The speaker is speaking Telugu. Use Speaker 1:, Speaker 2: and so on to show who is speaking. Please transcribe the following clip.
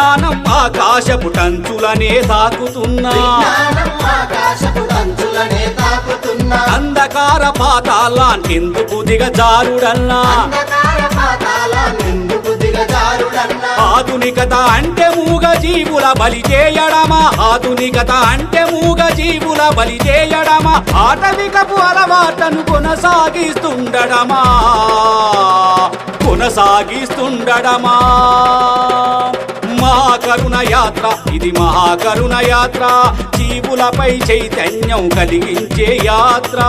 Speaker 1: విజ్ఞానం ఆకాశపు టంచులనే తాకుతున్నా అంధకార పాతాళానికెందుకు దిగజారుడన్నా ఆధునికత అంటే మూగ జీవుల బలి చేయడమా ఆధునికత అంటే మూగ జీవుల బలి చేయడమా ఆటవికపు అలవాట్లను కొనసాగిస్తుండడమా మహాకరుణ యాత్ర ఇది మహాకరుణ యాత్ర జీవులపై చైతన్యం కలిగించే యాత్ర